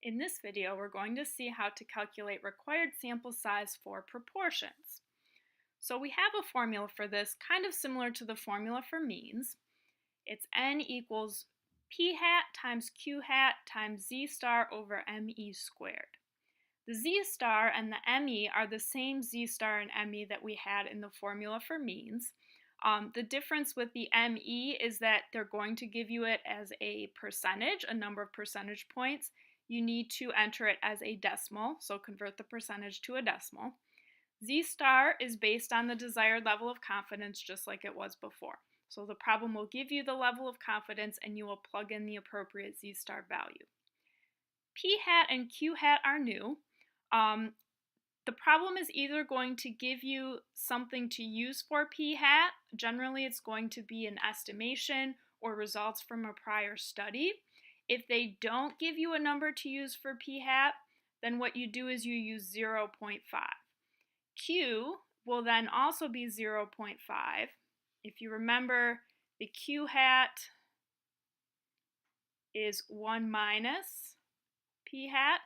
In this video, we're going to see how to calculate required sample size for proportions. So we have a formula for this, kind of similar to the formula for means. It's n equals p hat times q hat times z star over me squared. The z star and the me are the same z star and me that we had in the formula for means. The difference with the me is that they're going to give you it as a percentage, a number of percentage points. You need to enter it as a decimal, so convert the percentage to a decimal. Z star is based on the desired level of confidence, just like it was before. So the problem will give you the level of confidence and you will plug in the appropriate Z star value. P hat and Q hat are new. The problem is either going to give you something to use for P hat. Generally, it's going to be an estimation or results from a prior study. If they don't give you a number to use for P hat, then what you do is you use 0.5. Q will then also be 0.5. If you remember, the Q hat is 1 minus P hat.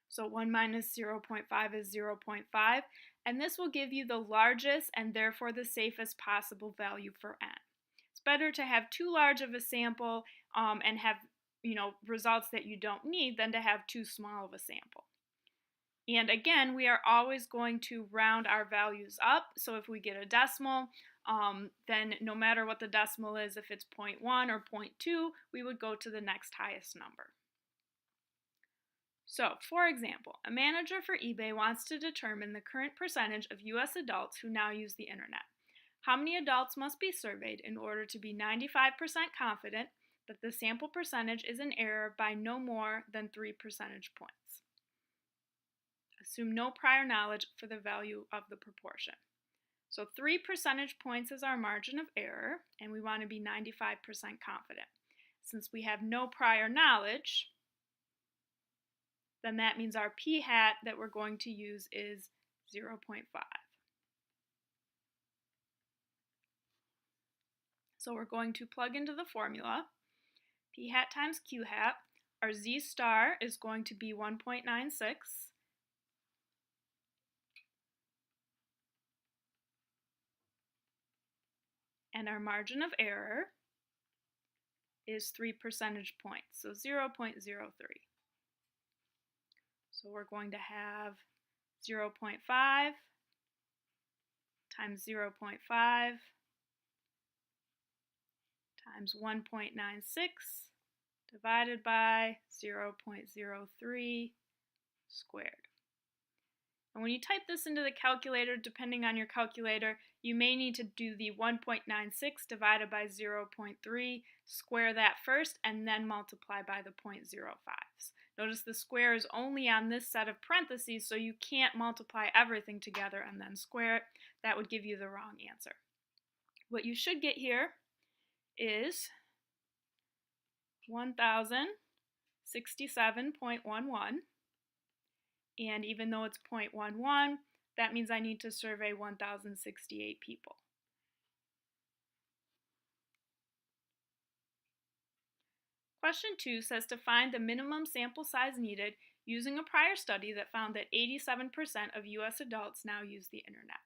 So 1 minus 0.5 is 0.5, and this will give you the largest and therefore the safest possible value for n. It's better to have too large of a sample and have results that you don't need than to have too small of a sample. And again, we are always going to round our values up. So if we get a decimal, then no matter what the decimal is, if it's 0.1 or 0.2, we would go to the next highest number. So, for example, a manager for eBay wants to determine the current percentage of US adults who now use the internet. How many adults must be surveyed in order to be 95% confident that the sample percentage is in error by no more than 3 percentage points? Assume no prior knowledge for the value of the proportion. So 3 percentage points is our margin of error, and we want to be 95% confident. Since we have no prior knowledge, then that means our p hat that we're going to use is 0.5. So we're going to plug into the formula. P hat times q hat. Our z star is going to be 1.96. And our margin of error is 3 percentage points, so 0.03. So we're going to have 0.5 times 0.5 times 1.96 divided by 0.03 squared. And when you type this into the calculator, depending on your calculator, you may need to do the 1.96 divided by 0.3, square that first, and then multiply by the 0.05s. Notice the square is only on this set of parentheses, so you can't multiply everything together and then square it. That would give you the wrong answer. What you should get here is 1067.11. And even though it's 0.11, that means I need to survey 1,068 people. Question 2 says to find the minimum sample size needed using a prior study that found that 87% of US adults now use the internet.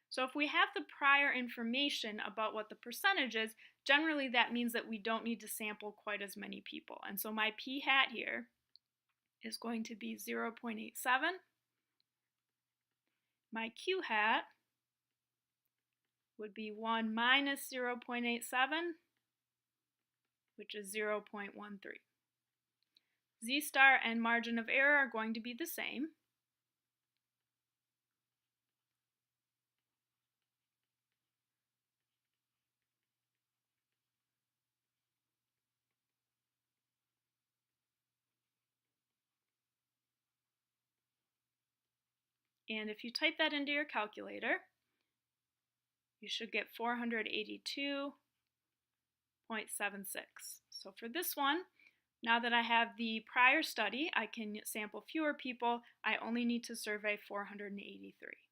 So if we have the prior information about what the percentage is, generally that means that we don't need to sample quite as many people. And so my p hat here is going to be 0.87. My q hat would be 1 minus 0.87, which is 0.13. Z star and margin of error are going to be the same. And if you type that into your calculator, you should get 482.76. So for this one, now that I have the prior study, I can sample fewer people. I only need to survey 483.